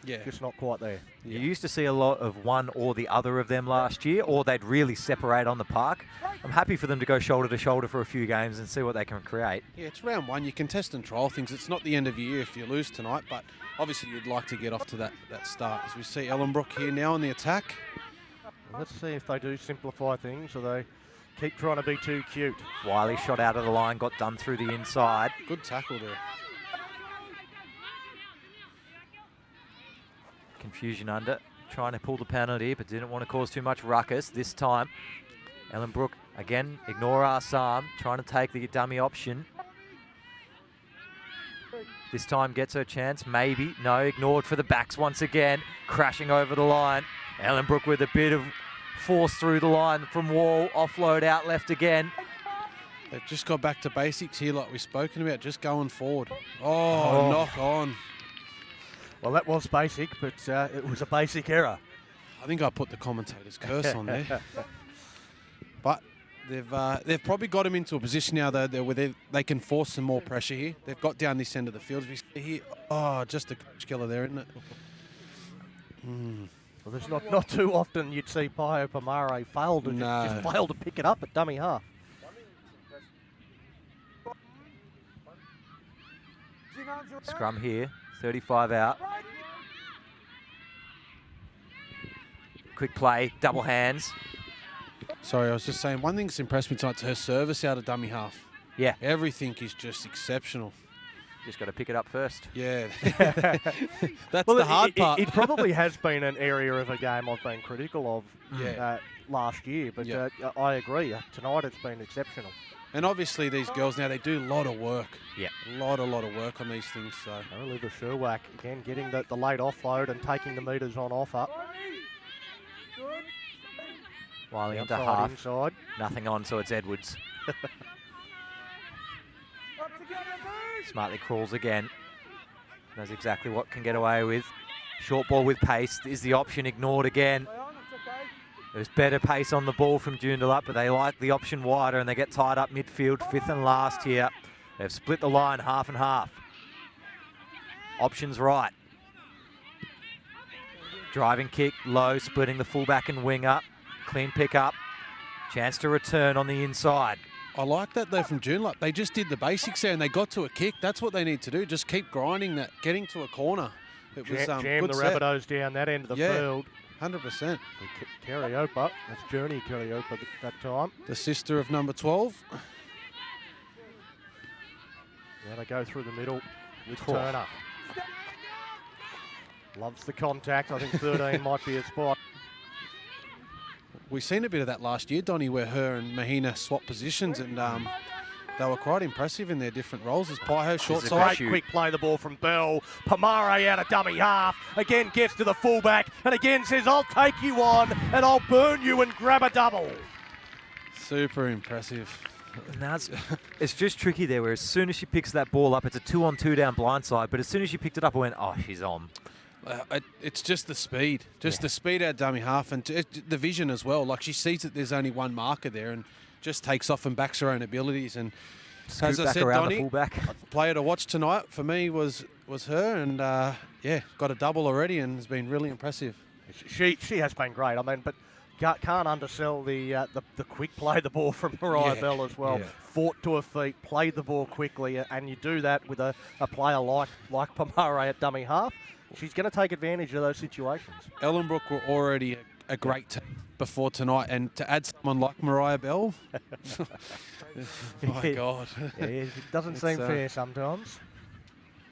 Yeah. Just not quite there. You used to see a lot of one or the other of them last year, or they'd really separate on the park. I'm happy for them to go shoulder to shoulder for a few games and see what they can create. Yeah, it's round one. You can test and trial things. It's not the end of the year if you lose tonight, but obviously you'd like to get off to that start. As we see Ellenbrook here now on the attack. Let's see if they do simplify things or they keep trying to be too cute. Wiley shot out of the line, got done through the inside. Good tackle there. Confusion under, trying to pull the penalty, but didn't want to cause too much ruckus this time. Ellenbrook, again, ignore Assam, trying to take the dummy option. This time gets her chance, maybe. No, ignored for the backs once again. Crashing over the line. Ellenbrook with a bit of force through the line from Wall. Offload out left again. They've just got back to basics here like we've spoken about, just going forward. Oh. Knock on. Well, that was basic, but it was a basic error. I think I put the commentator's curse on there. But they've probably got him into a position now though where they can force some more pressure here. They've got down this end of the field. We see here, just a killer there, isn't it? Well, there's not too often you'd see Paio Pomare just fail to pick it up at dummy half. Scrum here, 35 out. Quick play, double hands. Sorry, I was just saying, one thing that's impressed me tonight's her service out of dummy half. Yeah. Everything is just exceptional. Just got to pick it up first. Yeah. That's the hard part. It probably has been an area of a game I've been critical of last year, but I agree. Tonight it's been exceptional. And obviously these girls now, they do a lot of work. Yeah. A lot of work on these things. So Olivia Sherwack, again, getting the late offload and taking the metres on offer. Wiley into Outside, half. inside. Nothing on, so it's Edwards. Smartly crawls again. Knows exactly what can get away with. Short ball with pace is the option, ignored again. There's better pace on the ball from Joondalup, but they like the option wider and they get tied up midfield, fifth and last here. They've split the line half and half. Options right. Driving kick, low, splitting the fullback and winger. Clean pick up. Chance to return on the inside. I like that though from Joondalup. They just did the basics there and they got to a kick. That's what they need to do. Just keep grinding that, getting to a corner. It was Jam good the set. Rabbitohs down that end of the field. 100%. Carriopa, that's Journey Carriopa that time. The sister of number 12. Now they go through the middle with Turner. Loves the contact. I think 13 might be a spot. We've seen a bit of that last year, Donnie, where her and Mahina swapped positions and they were quite impressive in their different roles. As Paio short side. Great quick play the ball from Bell. Pomare out of dummy half. Again gets to the fullback and again says, I'll take you on and I'll burn you and grab a double. Super impressive. Now it's just tricky there, where as soon as she picks that ball up, it's a 2-on-2 down blindside, but as soon as she picked it up, I went, oh, she's on. It's just the speed. The speed out dummy half and the vision as well. Like she sees that there's only one marker there and just takes off and backs her own abilities. And Scoop as I back said, around Donnie, the fullback. Player to watch tonight for me was her, and got a double already and has been really impressive. She has been great. I mean, but can't undersell the quick play the ball from Mariah Bell as well. Yeah. Fought to her feet, played the ball quickly, and you do that with a player like Pomare at dummy half. She's going to take advantage of those situations. Ellenbrook were already a great team before tonight, and to add someone like Mariah Bell, my God. Yeah, it doesn't seem fair sometimes.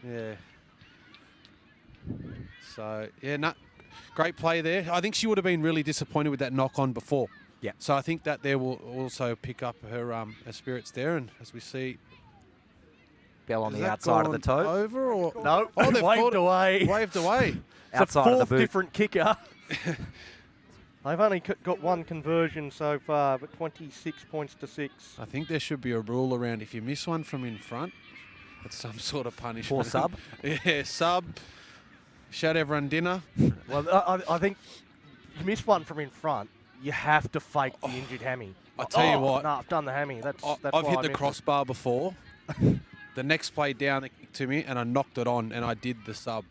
Yeah. So, great play there. I think she would have been really disappointed with that knock-on before. Yeah. So I think that there will also pick up her spirits there, and as we see... Bell on the outside of the toe. Over or no? Oh, they've waved away. Waved away. Outside of the boot. It's a fourth different kicker. They've only got one conversion so far, but 26 points to 6. I think there should be a rule around if you miss one from in front, it's some sort of punishment. Or sub. Yeah, sub. Shout everyone dinner. Well, I think you miss one from in front, you have to fake the injured hammy. I tell you what. No, I've done the hammy. That's I've hit the crossbar before. the next play down, they kicked to me, and I knocked it on, and I did the sub.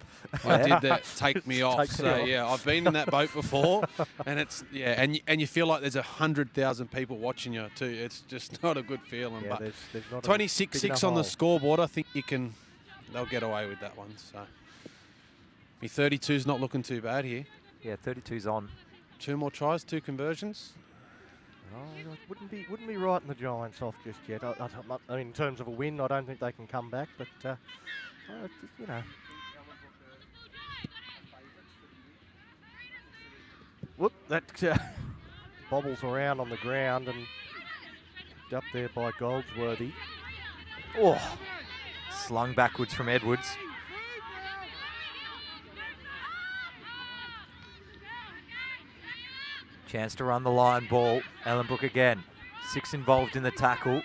I did the take me off. Take me So off. yeah, I've been in that boat before, and it's and you feel like there's 100,000 people watching you too. It's just not a good feeling. Yeah, But there's not 26-6 on the scoreboard. I think they'll get away with that one. So me 32's not looking too bad here. Yeah, 32's on. 2 more tries, 2 conversions. Oh, wouldn't be writing the Giants off just yet. I mean, in terms of a win, I don't think they can come back, but you know. Whoop, that bobbles around on the ground and picked up there by Goldsworthy. Oh, slung backwards from Edwards. Chance to run the line ball. Ellenbrook again. 6 involved in the tackle.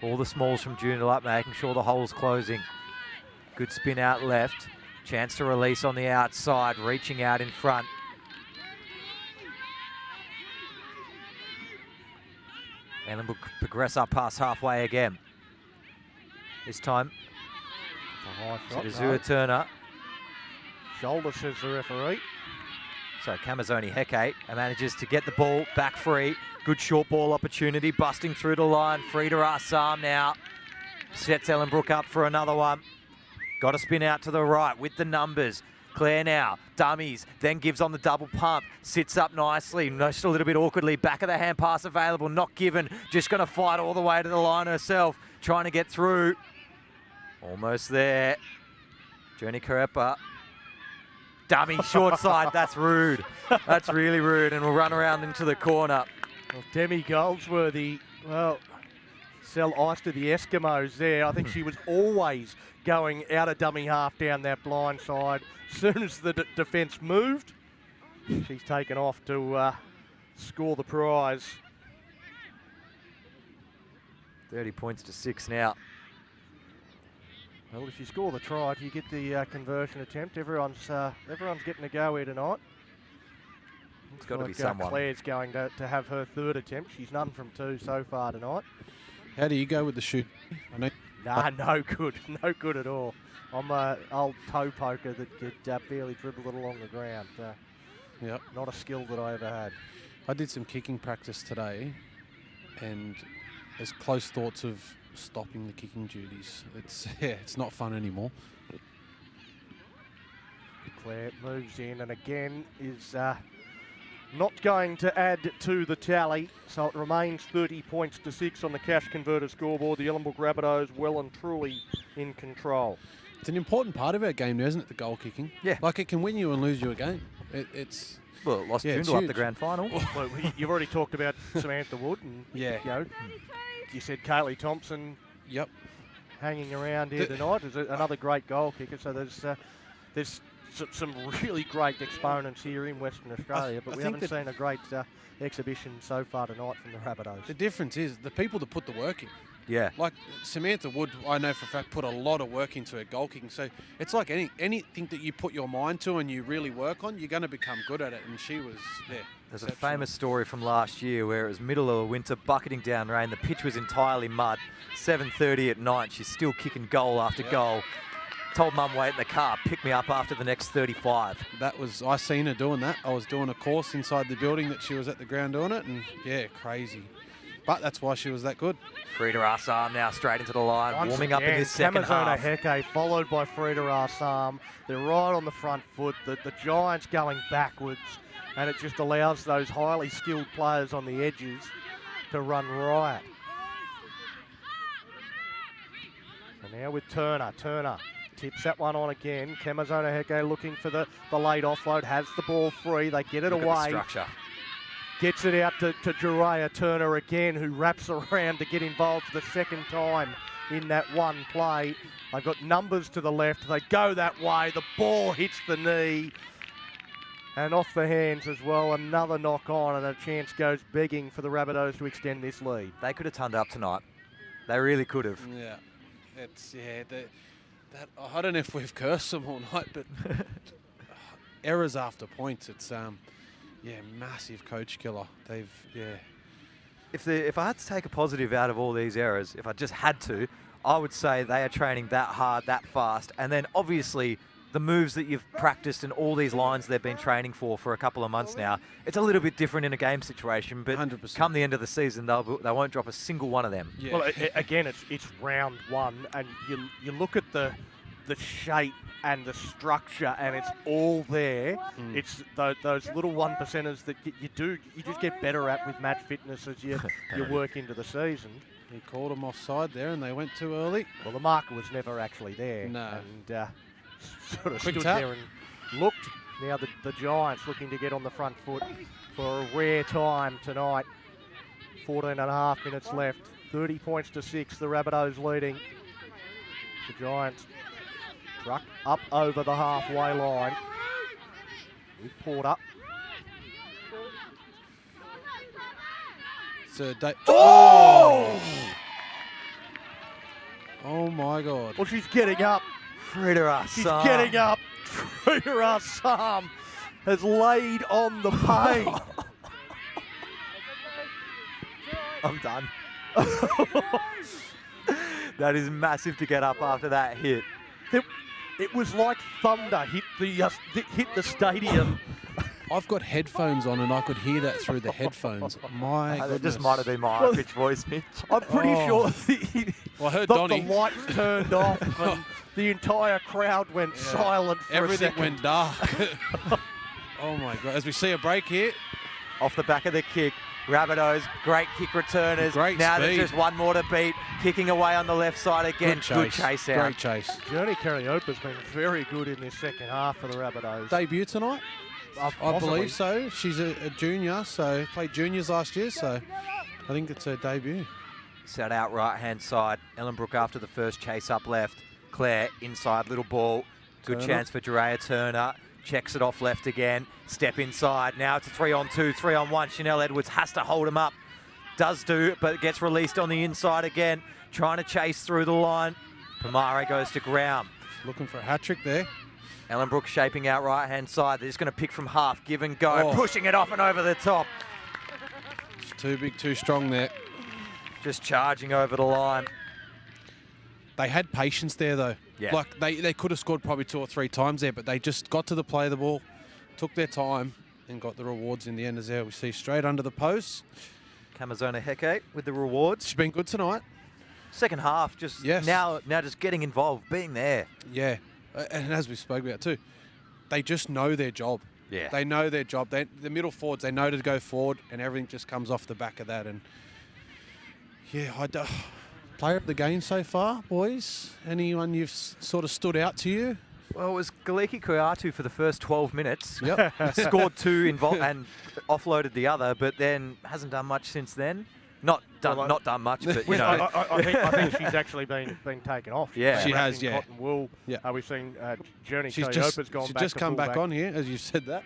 All the smalls from Joondalup making sure the hole's closing. Good spin out left. Chance to release on the outside, reaching out in front. Ellenbrook progress up past halfway again. This time, Zua Turner. Shoulder, says the referee. So Camazoni Heke manages to get the ball back free. Good short ball opportunity, busting through the line. Frida Assam now sets Ellenbrook up for another one. Got to spin out to the right with the numbers. Claire now, dummies, then gives on the double pump. Sits up nicely, just a little bit awkwardly. Back of the hand pass available, not given. Just going to fight all the way to the line herself. Trying to get through. Almost there. Journey Karepa. Dummy, short side, that's rude. That's really rude, and we'll run around into the corner. Well, Demi Goldsworthy, well, sell ice to the Eskimos there. I think she was always going out of dummy half down that blind side. As soon as the defence moved, she's taken off to score the prize. 30 points to 6 now. Well, if you score the try, you get the conversion attempt. Everyone's getting a go here tonight. It's got to be someone. Claire's going to have her 3rd attempt. She's none from 2 so far tonight. How do you go with the shoot? I know. Nah, no good. No good at all. I'm an old toe poker that could barely dribble it along the ground. Yep. Not a skill that I ever had. I did some kicking practice today, and there's close thoughts of stopping the kicking duties. It's not fun anymore. Claire moves in and again is not going to add to the tally, so it remains 30 points to 6 on the cash converter scoreboard. The Ellenbrook Rabbitohs well and truly in control. It's an important part of our game now, isn't it, the goal kicking? Yeah. Like, it can win you and lose you a game. Well, it lost Yeah, it's Joondalup huge. the grand final. Well, you've already talked about Samantha Wood, and Yeah. you know, you said Kaylee Thompson Yep. hanging around here tonight is another great goal kicker. So there's some really great exponents here in Western Australia, but I we think haven't seen a great exhibition so far tonight from the Rabbitohs. The difference is the people that put the work in. Yeah. Like Samantha Wood, I know for a fact, put a lot of work into her goal kicking. So it's like anything that you put your mind to and you really work on, you're going to become good at it. And she was there. There's a famous story from last year where it was middle of winter, bucketing down rain. The pitch was entirely mud. 7:30 at night. She's still kicking goal after goal. Told Mum, wait in the car, pick me up after the next 35. I seen her doing that. I was doing a course inside the building that she was at the ground doing it. And yeah, crazy. But that's why she was that good. Frida Assam now straight into the line, Once warming up in again, this second Camazona half. Heke followed by Frida Assam. They're right on the front foot. The Giants going backwards, and it just allows those highly skilled players on the edges to run riot. So now with Turner. Turner tips that one on again. Camazona Heke looking for the late offload. Has the ball free. They get it Look at the away. structure. Gets it out to Jereya Turner again, who wraps around to get involved for the second time in that one play. They've got numbers to the left. They go that way. The ball hits the knee. And off the hands as well. Another knock on, and a chance goes begging for the Rabbitohs to extend this lead. They could have turned up tonight. They really could have. Yeah. I don't know if we've cursed them all night, but errors after points, it's massive coach killer. If I had to take a positive out of all these errors, if I just had to, I would say they are training that hard, that fast. And then obviously the moves that you've practiced and all these lines they've been training for a couple of months now, it's a little bit different in a game situation, but 100%. come the end of the season, they won't drop a single one of them. Yeah. Well, again, it's round one, and you look at the shape and the structure, and it's all there. It's those little 1%ers that you just get better at with match fitness as you work into the season. He called them offside there, and they went too early. Well, the marker was never actually there. No. And sort of Quick stood tap. there and looked. Now the Giants looking to get on the front foot for a rare time tonight. 14 and a half minutes left. 30 points to 6. The Rabbitohs leading. The Giants truck up over the halfway line. With Porter. Oh! Oh my God. Well, she's getting up. Frida She's getting up. Frida Assam has laid on the pain. I'm done. That is massive to get up after that hit. It was like thunder hit the stadium. I've got headphones on, and I could hear that through the headphones. My That goodness. just might have been my high-pitched voice, Mitch. I'm pretty sure Well, I heard the Donnie. lights turned off and the entire crowd went silent for a Everything second. went dark. Oh my God. As we see a break here. Off the back of the kick, Rabbitohs, great kick returners. Great now speed. there's just one more to beat. Kicking away on the left side again. Good chase out. Great chase. Journey Carriopa's been very good in this second half for the Rabbitohs. Debut tonight? I Possibly. believe so. She's a junior, so played juniors last year, so I think it's her debut. Set out right-hand side. Ellenbrook after the first chase up left. Claire inside, little ball. Good Turner. chance for Jerea Turner. Checks it off left again. Step inside. Now it's a 3-on-2, 3-on-1. Chanel Edwards has to hold him up. Does do, but gets released on the inside again. Trying to chase through the line. Pomare goes to ground. Looking for a hat-trick there. Ellenbrook shaping out right-hand side. They're just going to pick from half. Give and go. Oh. Pushing it off and over the top. It's too big, too strong there. Just charging over the line. They had patience there, though. Yeah. Like, they could have scored probably 2 or 3 times there, but they just got to the play of the ball, took their time, and got the rewards in the end as there. We see straight under the post. Kamazona Heke with the rewards. She's been good tonight. Second half, just Yes. now just getting involved, being there. Yeah. And as we spoke about too, they just know their job. Yeah. They know their job. The middle forwards, they know to go forward, and everything just comes off the back of that. And yeah, player of the game so far, boys. Anyone you've sort of stood out to you? Well, it was Galiki Koyatu for the first 12 minutes. Yep. Scored 2 and offloaded the other, but then hasn't done much since then. Not done much, but you know. I think she's actually been taken off. Yeah. She has, Wrapped in yeah. cotton wool. Yeah. We've seen Journey She's Carriopa's gone back just to come back fullback. on here, as you said that.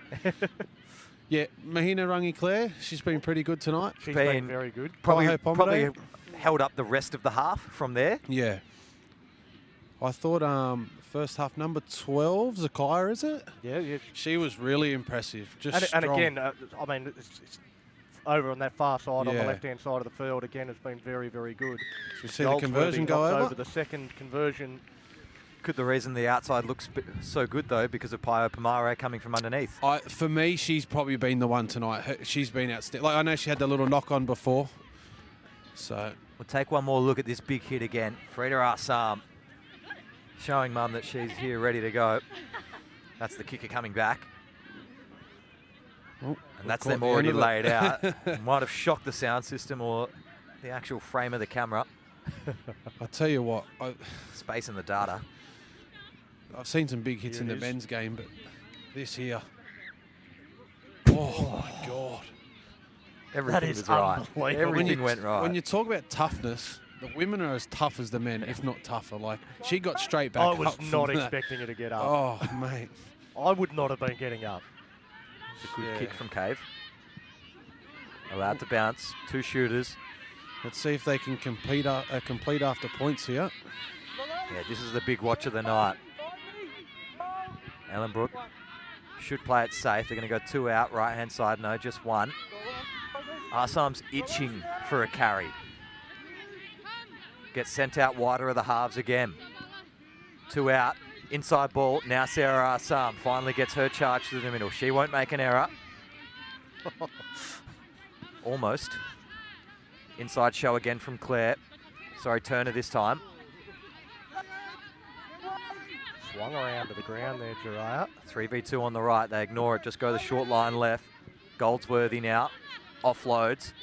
Yeah, Mahina Rangi Claire, she's been pretty good tonight. She's Been been very good. Pomare. Probably held up the rest of the half from there. Yeah. I thought first half number 12, Zakaya, is it? Yeah. She was really impressive. Just And strong. again, I mean, it's over on that far side, on the Yeah. left-hand side of the field, again, has been very, very good. Should we see the conversion go knocks over? the second conversion. Could the reason the outside looks so good, though, because of Pio Pomare coming from underneath. For me, she's probably been the one tonight. She's been outstanding. Like, I know she had the little knock on before. So, We'll take one more look at this big hit again. Frida Assam showing Mum that she's here ready to go. That's the kicker coming back. oh, And that's caught them the end already of it. laid out. Might have shocked the sound system or the actual frame of the camera. I tell you what, Space in the data. I've seen some big hits Here in it the is. men's game, but this here. Oh my God. Everything is was right. unbelievable. Everything went right. When you talk about toughness, the women are as tough as the men, if not tougher. Like, she got straight back I up was from not that. expecting her to get up. Oh, mate. I would not have been getting up. It's a good Yeah. kick from Cave. Allowed to bounce. 2 shooters. Let's see if they can complete after points here. Yeah, this is the big watch of the night. Ellenbrook should play it safe. They're going to go 2 out. Right-hand side, no, just 1. Assam's itching for a carry. Gets sent out wider of the halves again. 2 out. Inside ball. Now Sarah Assam finally gets her charge to the middle. She won't make an error. Almost. Inside show again from Claire. Sorry, Turner this time. Swung around to the ground there, Jiraiya. 3v2 on the right. They ignore it. Just go the short line left. Goldsworthy now. Offloads.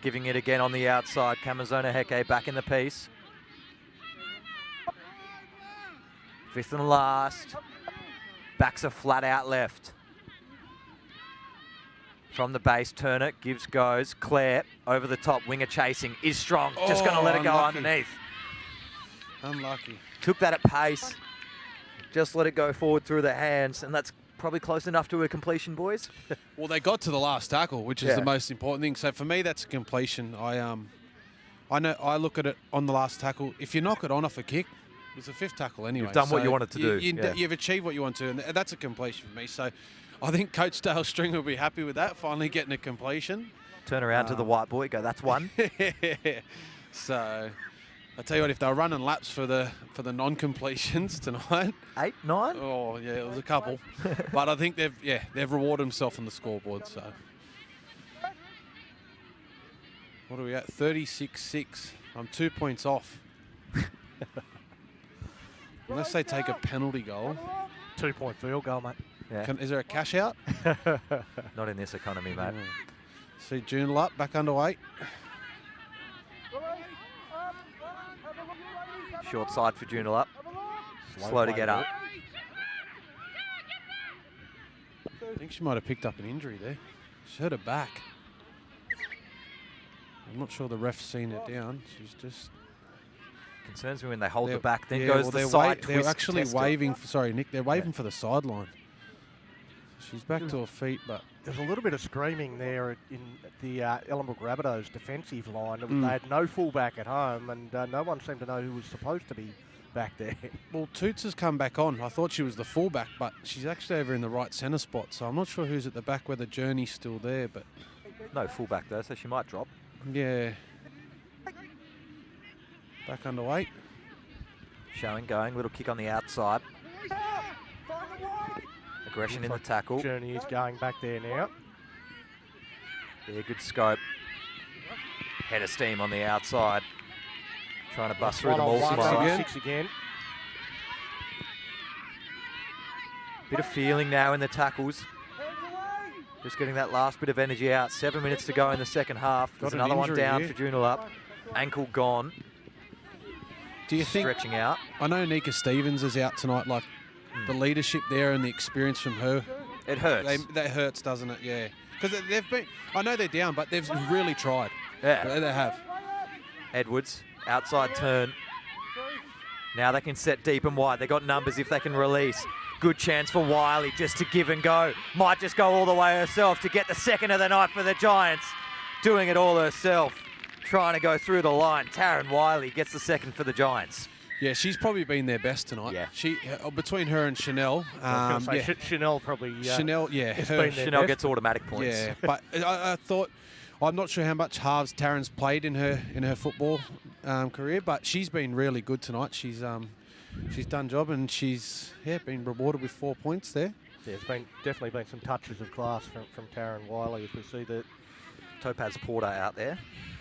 Giving it again on the outside. Kamazona Heke back in the piece. 5th and last. Backs a flat out left. From the base, Turner goes. Claire over the top. Winger chasing. Is strong. Just going to let it go underneath. Unlucky. Took that at pace. Just let it go forward through the hands. And that's probably close enough to a completion, boys. Well, they got to the last tackle, which is the most important thing. So for me, that's a completion. I know. I look at it on the last tackle. If you knock it on off a kick, it's a 5th tackle anyway. You've done what you wanted to do. You've achieved what you want to, and that's a completion for me. So I think Coach Dale String will be happy with that, finally getting a completion. Turn around to the white boy, go, that's one. So I tell you what, if they were running laps for the non-completions tonight, 8, 9. oh yeah, it was a couple. But I think they've rewarded themselves on the scoreboard. So what are we at? 36-6. I'm 2 points off. Unless they take a penalty goal. 2-point field goal, mate. Yeah. Is there a cash out? Not in this economy, mate. See Joondalup back underweight. Short side for Joondalup. Slow to get up. I think she might have picked up an injury there. She hurt her back. I'm not sure the ref's seen her down. She's just... Concerns me when they hold the back, then goes the side twist. They're actually waving, sorry Nick, they're waving for the sideline. She's back to her feet, but... There's a little bit of screaming there in the Ellenbrook Rabbitohs defensive line. They had no fullback at home, and no one seemed to know who was supposed to be back there. Well, Toots has come back on. I thought she was the fullback, but she's actually over in the right centre spot, so I'm not sure who's at the back, whether Journey's still there, but... No fullback though, so she might drop. Yeah. Back underweight. Showing, going, little kick on the outside. Aggression in the tackle. Journey is going back there now. Yeah, good scope. Head of steam on the outside. Trying to bust through them all tomorrow. 6 again. Bit of feeling now in the tackles. Just getting that last bit of energy out. 7 minutes to go in the second half. There's another one down for Joondalup. Ankle gone. Do you think... Stretching out. I know Nika Stevens is out tonight, like the leadership there and the experience from her. It hurts. That hurts, doesn't it? Yeah. Because they've been... I know they're down, but they've really tried. Yeah. They have. Edwards, outside turn. Now they can set deep and wide. They got numbers if they can release. Good chance for Wiley just to give and go. Might just go all the way herself to get the second of the night for the Giants. Doing it all herself. Trying to go through the line. Taryn Wiley gets the second for the Giants. Yeah, she's probably been their best tonight. Yeah. She between her and Chanel. Chanel probably. Chanel, Chanel gets automatic points. Yeah, but I thought, I'm not sure how much halves Taryn's played in her football career, but she's been really good tonight. She's done job, and she's been rewarded with 4 points there. Yeah, there's definitely been some touches of class from Taryn Wiley, as we see that. Topaz Porter out there.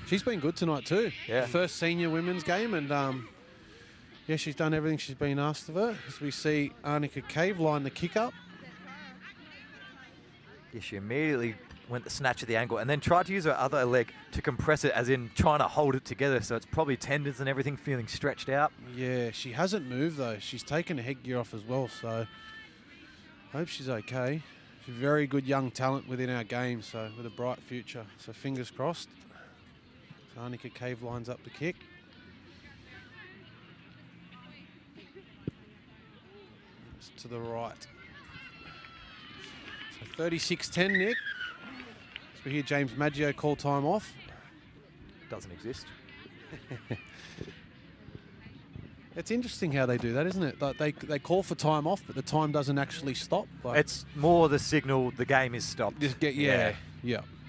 She's been good tonight too. Yeah. First senior women's game, and she's done everything she's been asked of her. As we see Arnica Cave line the kick up. Yeah, she immediately went the snatch of the ankle and then tried to use her other leg to compress it, as in trying to hold it together. So it's probably tendons and everything feeling stretched out. Yeah, she hasn't moved though. She's taken a headgear off as well, so I hope she's okay. She's a very good young talent within our game, so with a bright future. So fingers crossed. So Arnica Cave lines up the kick. It's to the right. So 36-10, Nick. As we hear James Maggio call time off. Doesn't exist. It's interesting how they do that, isn't it? Like they call for time off, but the time doesn't actually stop. Like It's more the signal the game is stopped. just yeah.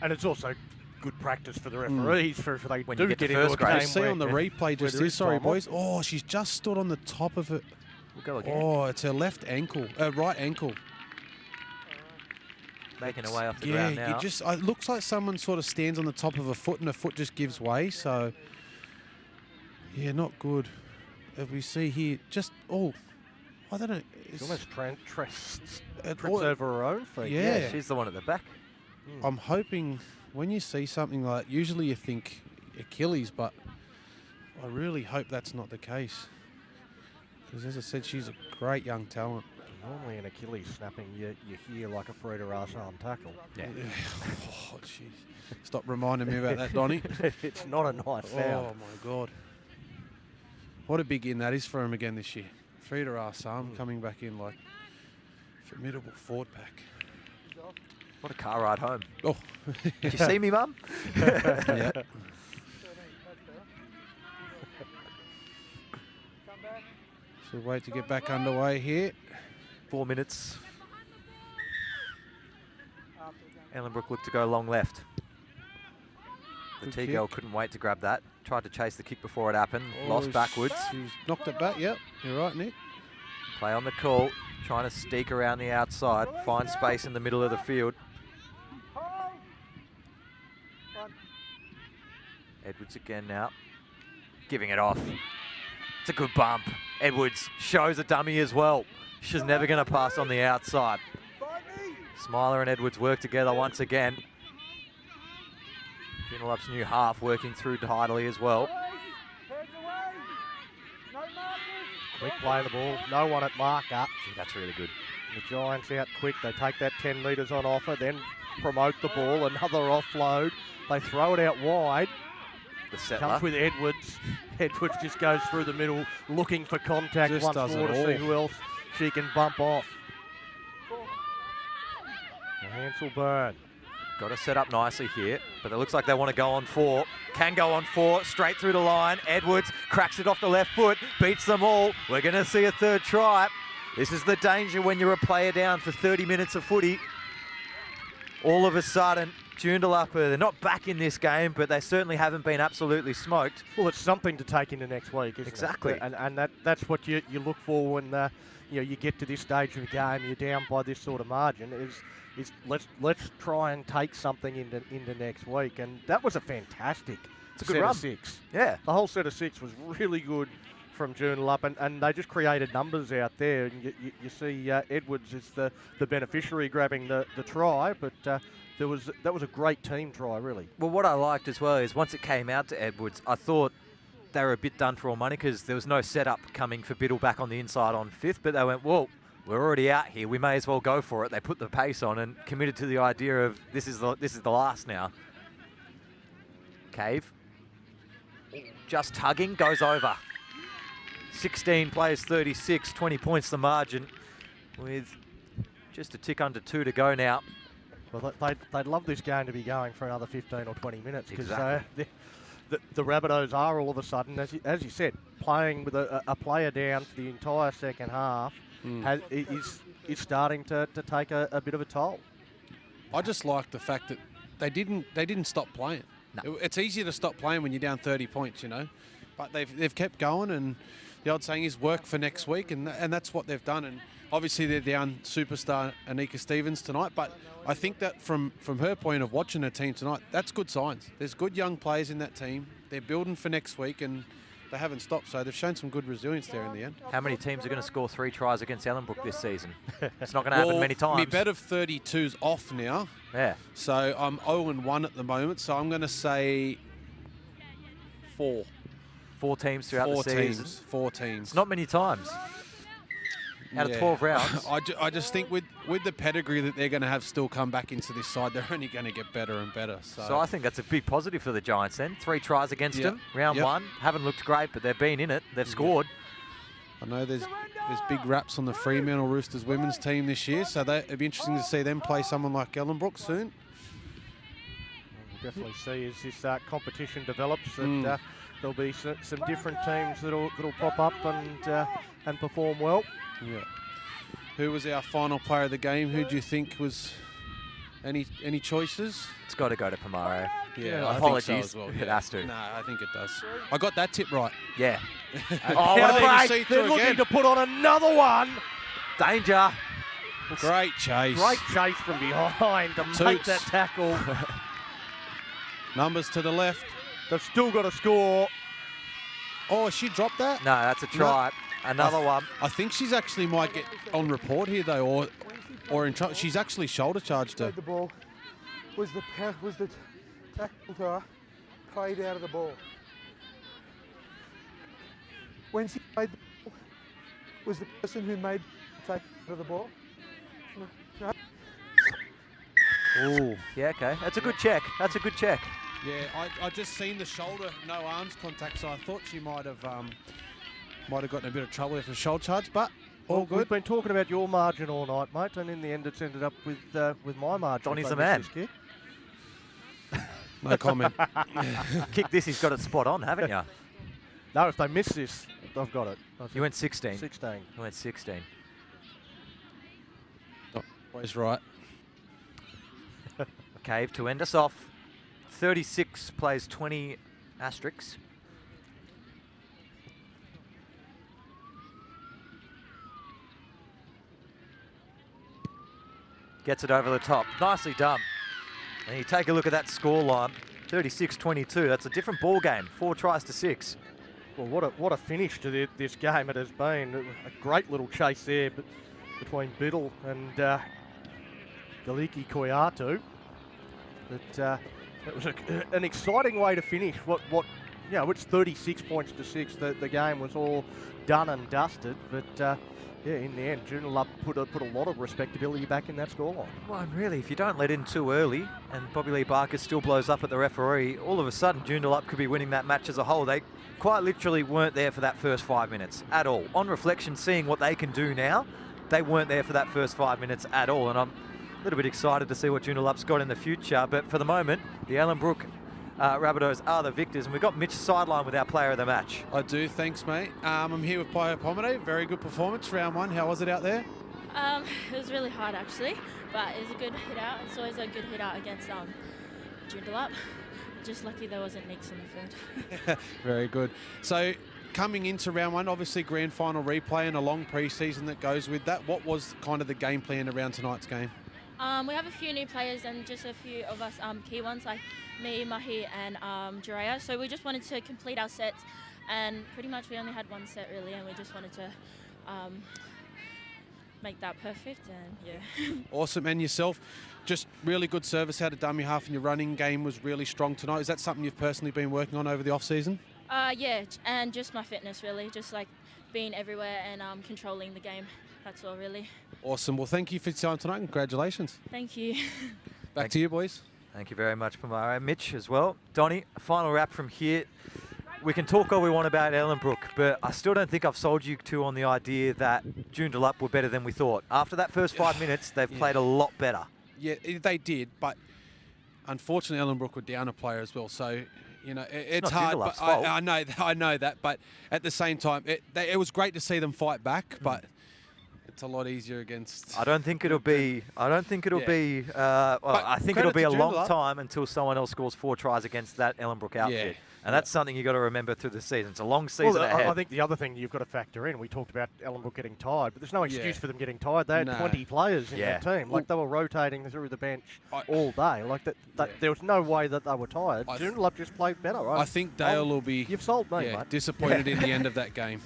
And it's also good practice for the referees for if they When do you get get the into first a grade. game See where, on the replay just there this, is sorry time off. boys. Oh, she's just stood on the top of it. We'll go again. Oh, it's her left ankle, right ankle. Making away off the Yeah, ground now. you just, it looks like someone sort of stands on the top of a foot and a foot just gives way. So, yeah, not good. As we see here, just, I don't know. It's almost trips it- over her own feet. Yeah. She's the one at the back. I'm hoping when you see something like that, usually you think Achilles, but I really hope that's not the case. Because as I said, she's a great young talent. Normally an Achilles snapping, you hear like a Freda arm tackle. Yeah. Oh, jeez. Stop reminding me about that, Donnie. It's not a nice sound. Oh, my God. What a big in that is for him again this year. Freda Arsam coming back in like formidable forward pack. What a car ride home. Oh. Did you see me, Mum? Yeah. So wait to get back underway here. 4 minutes. Ellenbrook looked to go long left. The Good T-girl kick. couldn't wait to grab that. Tried to chase the kick before it happened. Oh, Lost backwards. She's knocked it back. Yep, you're right, Nick. Play on the call. Trying to steak around the outside. Find space in the middle of the field. Edwards again now. Giving it off. It's a good bump. Edwards shows a dummy as well. She's never going to pass on the outside. Smiler and Edwards work together once again. Joondalup's new half working through tidily as well. Quick play the ball, no one at marker. Gee, that's really good. The Giants out quick, they take that 10 metres on offer, then promote the ball, another offload. They throw it out wide, The settler. comes with Edwards. Edwards just goes through the middle, looking for contact Just once does more it to see all. who else she can bump off. Hansel Byrne. Got to set up nicely here, but it looks like they want to go on 4. Can go on 4, straight through the line. Edwards cracks it off the left foot, beats them all. We're going to see a third try. This is the danger when you're a player down for 30 minutes of footy. All of a sudden, Joondalup, they're not back in this game, but they certainly haven't been absolutely smoked. Well, it's something to take into next week, isn't Exactly. it? And that's what you look for when you get to this stage of the game. You're down by this sort of margin. Is let's try and take something into next week. And that was a fantastic It's a good set run. of 6. Yeah. The whole set of 6 was really good from Joondalup, and they just created numbers out there. And you see Edwards is the beneficiary grabbing the try, but that was a great team try, really. Well, what I liked as well is once it came out to Edwards, I thought they were a bit done for all money because there was no setup coming for Biddle back on the inside on 5th, but they went, well, we're already out here. We may as well go for it. They put the pace on and committed to the idea of this is the last now. Cave. Just tugging, goes over. 16 plays 36, 20 points the margin with just a tick under 2 to go now. Well, they'd love this game to be going for another 15 or 20 minutes because Exactly. the Rabbitohs are all of a sudden, as you said, playing with a player down for the entire second half. Is starting to take a bit of a toll. I just like the fact that they didn't stop playing. No. It's easier to stop playing when you're down 30 points, you know, but they've kept going, and the old saying is work for next week, and that's what they've done. And obviously they're down superstar Anika Stevens tonight, but I think that from her point of watching her team tonight, that's good signs. There's good young players in that team. They're building for next week, and they haven't stopped, so they've shown some good resilience there in the end. How many teams are going to score 3 tries against Ellenbrook this season? It's not going to happen many times. My bet of 32's off now, Yeah. so I'm 0-1 at the moment, so I'm going to say 4. 4 teams throughout the season. 4 teams. It's not many times. Out of 12 rounds. I just think with the pedigree that they're going to have still come back into this side, they're only going to get better and better. So I think that's a big positive for the Giants then. 3 tries against them. Round 1. Haven't looked great, but they've been in it. They've scored. I know there's big raps on the Fremantle Roosters women's team this year, so it'd be interesting to see them play someone like Ellenbrook soon. We'll definitely see as this competition develops that there'll be some different teams that'll pop up and perform well. Yeah. Who was our final player of the game? Who do you think was Any choices? It's got to go to Pomaro. Yeah, I apologies. think so as well. It has to. No, I think it does. I got that tip right. Yeah. Oh, Now what they a see break. through They're looking again. to put on another one. Danger. Great chase. Great chase from behind to make Toots. that tackle. Numbers to the left. They've still got to score. Oh, she dropped that? No, that's a try. Another one. I think she's actually might get on report here though, or in trouble. She's actually shoulder charged her. The ball was the tackle to her played out of the ball. When she played the ball, was the person who made the take out of the ball. No. Ooh. Yeah, okay. That's a good check. That's a good check. Yeah, I just seen the shoulder, no arms contact, so I thought she might have gotten a bit of trouble with the shoulder charge, but all We've good. been talking about your margin all night, mate, and in the end it's ended up with my margin. Donnie's if the I man. miss this kick. No comment. Kick this, he's got it spot on, haven't you? No, if they miss this, I've got it. You went 16. 16. You went 16. Always right. Cave to end us off. 36 plays 20 asterisks. Gets it over the top. Nicely done. And you take a look at that scoreline. 36-22. That's a different ball game. 4 tries to 6. Well, what a finish to this game it has been. A great little chase there between Biddle and Galiki Koyatu. But it was an exciting way to finish. It's 36 points to 6. The game was all done and dusted. But in the end, Joondalup put a lot of respectability back in that scoreline. Well, and really, if you don't let in too early and Bobby Lee Barker still blows up at the referee, all of a sudden Joondalup could be winning that match as a whole. They quite literally weren't there for that first 5 minutes at all. On reflection, seeing what they can do now, they weren't there for that first 5 minutes at all. And I'm a little bit excited to see what Joondalup's got in the future. But for the moment, the Ellenbrook Rabbitohs are the victors, and we've got Mitch sideline with our player of the match. I do, thanks mate. I'm here with Pio Pomade. Very good performance, round 1. How was it out there? It was really hard actually, but it was a good hit out. It's always a good hit out against Joondalup. Just lucky there wasn't nicks in the field. Very good. So coming into round 1, obviously grand final replay and a long pre-season that goes with that. What was kind of the game plan around tonight's game? We have a few new players and just a few of us key ones like me, Mahi and Jiraiya. So we just wanted to complete our sets, and pretty much we only had one set really, and we just wanted to make that perfect, and yeah. Awesome. And yourself, just really good service out of dummy half, and your running game was really strong tonight. Is that something you've personally been working on over the off-season? Yeah, and just my fitness really, just like being everywhere and controlling the game. That's all really. Awesome. Well, thank you for your time tonight. Congratulations. Thank you. Back to you, boys. Thank you very much, Pomaro. Mitch as well. Donnie, a final wrap from here. We can talk all we want about Ellenbrook, but I still don't think I've sold you two on the idea that Joondalup were better than we thought. After that first 5 minutes, they've played a lot better. Yeah, they did, but unfortunately Ellenbrook were down a player as well, so you know it's not hard. Joondalup's But fault. I know that, but at the same time, it was great to see them fight back, but it's a lot easier against. I don't think it'll be. I think it'll be. I think it'll credit be to a long Joondalup. time until someone else scores 4 tries against that Ellenbrook outfit. Yeah. And that's something you got to remember through the season. It's a long season Well, ahead. I think the other thing you've got to factor in, we talked about Ellenbrook getting tired, but there's no excuse for them getting tired. They had No. 20 players in Yeah. that team. Like, they were rotating through the bench I- all day. Like, there was no way that they were tired. I- Joondalup just played better, right? I think Dale will be You've sold me, mate. disappointed in the end of that game.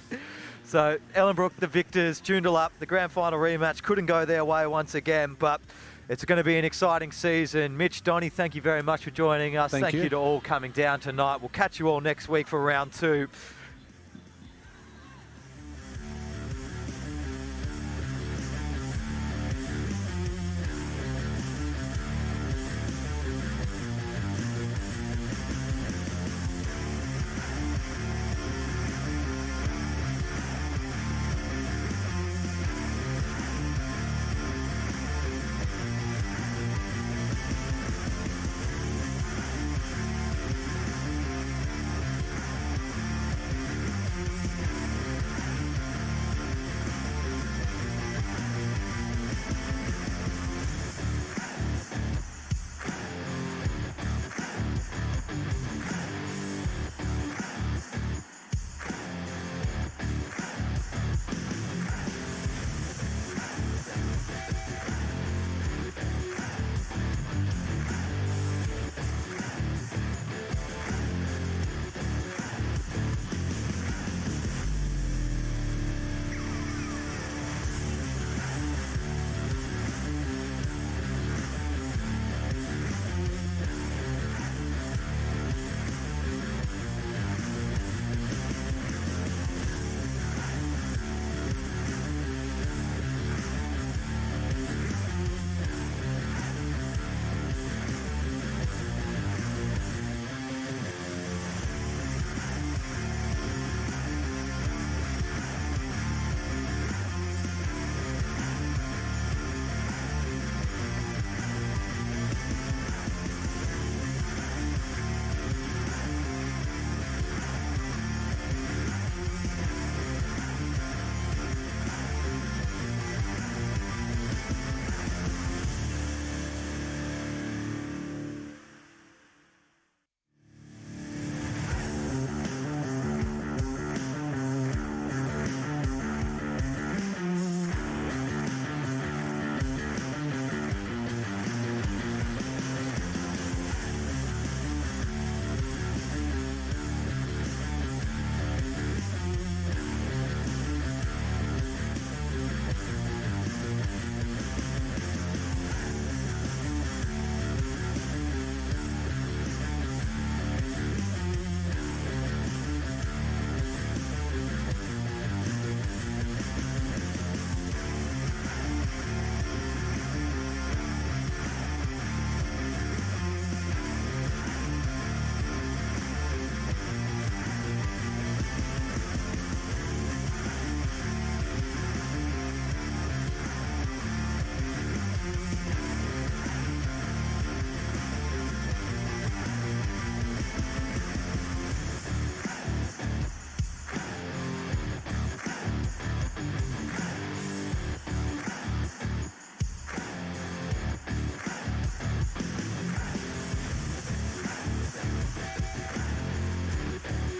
So Ellenbrook, the victors, Joondalup, the grand final rematch couldn't go their way once again, but it's going to be an exciting season. Mitch, Donnie, thank you very much for joining us. Thank you. You to all coming down tonight. We'll catch you all next week for round 2.